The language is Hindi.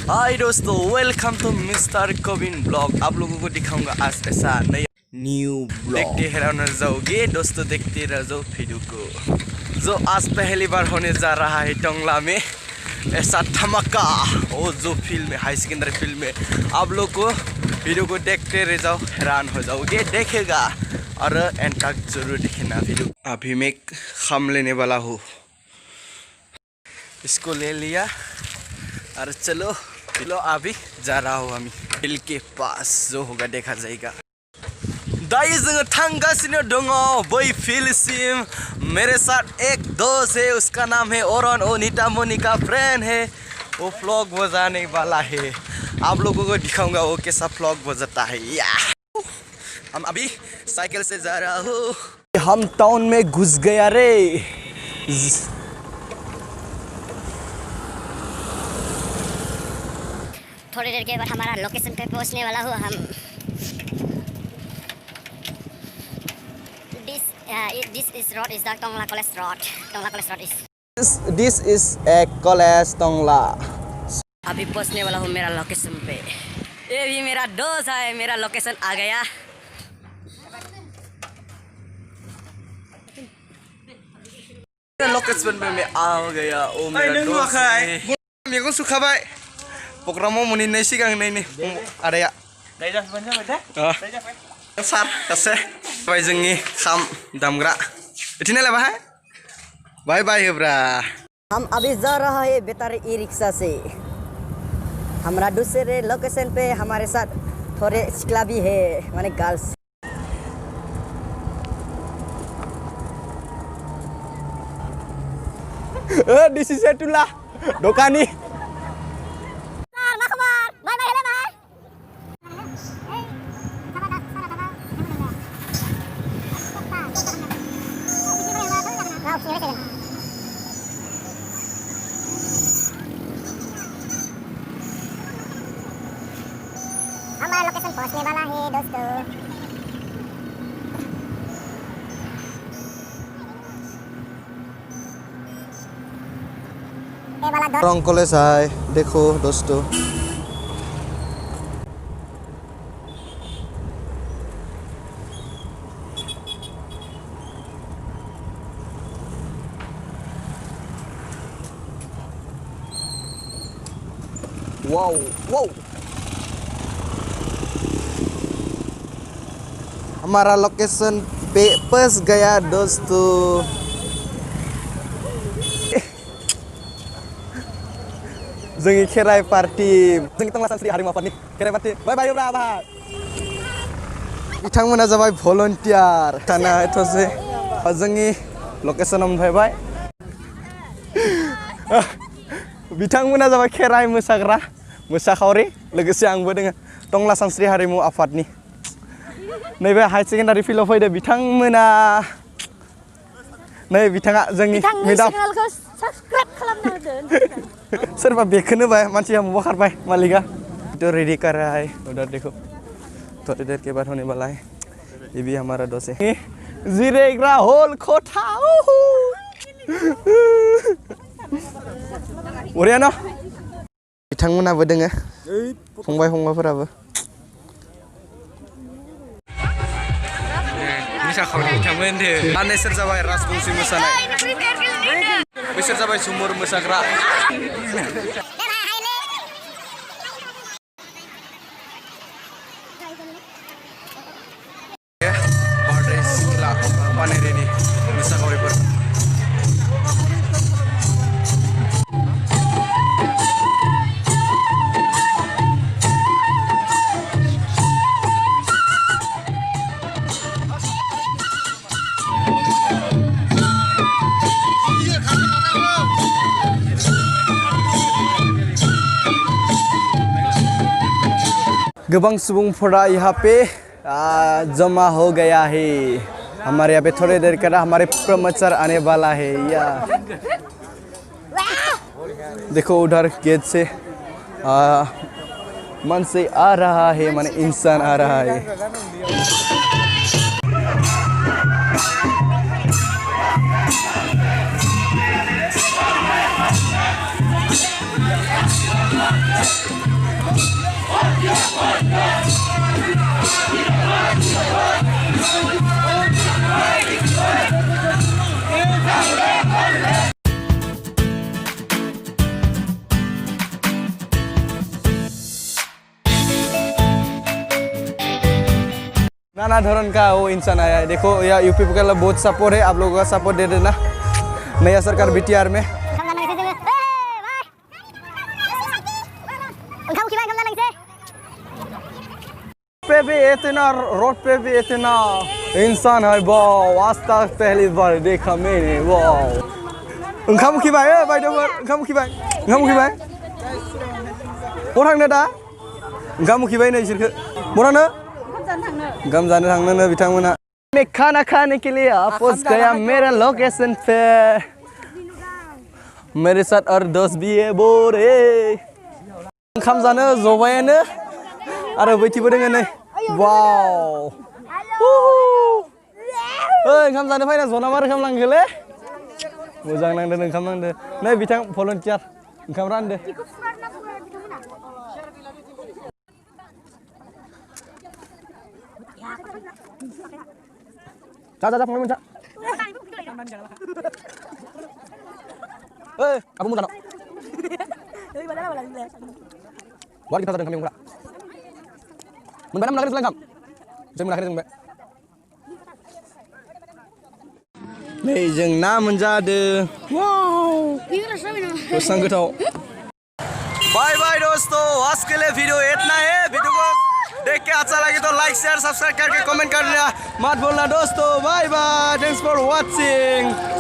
हाय दोस्तों, welcome to mister Kavin blog. आप लोगों को दिखाऊंगा आज ऐसा नया न्यू ब्लॉग। देखते हैरान रह जाओगे दोस्तों, देखते रह जाओ वीडियो को जो आज पहली बार होने जा रहा है टोंगला में। ऐसा धमाका वो जो फिल्म है, हाई सेकेंडरी फिल्म में। आप लोग को वीडियो को देखते रह जाओ, हैरान हो जाओगे। देखेगा और एंड तक जरूर देखना वीडियो। अभी मैं खाम लेने वाला हूँ, इसको ले लिया और चलो अभी जा रहा हूँ हम हिल के पास, जो होगा देखा जाएगा। दाई जों थांगासिनो दङ बै फिल्डसिम। मेरे साथ एक दोस्त है, उसका नाम है ओरन। वो नीता मोनी का फ्रेंड है। वो फ्लॉग बजाने वाला है, आप लोगों को दिखाऊंगा वो कैसा फ्लॉग बजाता है। या हम अभी साइकिल से जा रहा हूँ। हम टाउन में घुस गया रे। थोड़ी देर के बाद हमारा लोकेशन पे पहुंचने वाला हूँ हम। This is road is the Tongla College Road. Tongla College Road is. This is a college Tongla. अभी पहुंचने वाला हूँ मेरा लोकेशन पे। ये भी मेरा दोस्त है, मेरा लोकेशन आ गया। लोकेशन पे मैं आ गया। ओ मेरा दोस्त है। मेगन सुखाबाय प्रग्रामाव मोनहैनाय सिगां नै आदाया सार सासे बाय जोंनि खाम दामग्रा इथिने लाबाय बाय बाय होब्रा। हम अभी जा रहा है बेतारी ई रिक्शा से। हमारा दूसरे लोकेशन पे हमारे साथ थोड़े सिकला भी है, माने गर्ल्स। दिस इज एटुला दोकानी। हमारा लोकेशन पहुंचने वाला है दोस्तों। रंग कॉलेज है, देखो दोस्तों। वाओ वाओ, हमारा लोकेशन पे पहुंच गया दोस्तों। जोंनि खेराइ पार्टी, जोंनि टंला सानस्रि हारिमु आफादनि खेराइ पार्टी। बाय बाय ब्रा। बिथांमोना जाबाय भलन्टियार थाना एथसे जोंनि लोकेशन मोनफैबाय। बिथांमोना जाबाय खेराइ मोसाग्रा मोसाखावरि, लोगोसे आंबो दोङो टंला सानस्रि हारिमु आफादनि। नैबे हाई सेकेंडरी फिल्डआव फैदो बिथांमोना। नै बिथाङा जोंनि मेडाम सोरबा बेखौनो बाय मानसिया मुबा खारबाय मालिका। तो रेडी कर रहा है उधर, देखो थोड़ी देर के बाद होने वाला है। ये भी हमारा दोस्त है। जिरेग्रा होल कोठा बरिया न। बिथांमोनाबो दोङो, फंबाय फंबायफोराबो। मोसाखावरि बिथांमोन दो। नैसोर जाबाय राजबंशी मोसानाय, बिसोर जाबाय झुमुर मोसाग्रा। बारदै सिख्ला पानेरिनि मोसाखावरिफोर। गोबां सुबुंफोरा यहाँ पे जमा हो गया है। हमारे यहाँ पे थोड़ी देर कर हमारे प्रमोचर आने वाला है। या देखो उधर गेट से मन से आ रहा है, माने इंसान आ रहा है। नाना धरण का वो इंसान आया है। देखो यहाँ यूपी का बहुत सपोर्ट है, आप लोगों का सपोर्ट दे देना। नया सरकार बीटीआर में पे भी इतना, रोड पे भी इतना इंसान है। वाह, आज तक पहली बार देखा मैंने। वाह, ओंखाम खिबाय बायदोफोर, ओंखाम खिबाय, ओंखाम खिबाय। बहा थांनो दा? ओंखाम खिबाय नै बिसोरखो। बहा थांनो? ओंखाम जानो थांनो बिथांमोना। मैं खाना खाने के लिए पहुंच गया मेरे लोकेशन पे। मेरे साथ और दोस्त भी है बोरे। ओंखाम जानो जबायानो आरो बैथिबो दोङो नै। वाव, ओंखाम जानो फैना जना मा रोखोम नांगोलै? मोजां नांदों, ओंखाम नांदों। नै बिथां भलन्टियार ओंखाम रानदो। जा फंबाय मोनजा। Aku mau taruh. Buat kita taruh kami enggak. Menbenam lagi selengkap. Saya mengakhiri sampai. Nih jeng na menjadi. Wow. Pesan kita. Bye bye दोस्तों, आज के लिए वीडियो इतना है। वीडियो को देख के अच्छा लगे तो लाइक शेयर सब्सक्राइब करके कमेंट करना मत भूलना दोस्तों। Bye bye, thanks for watching.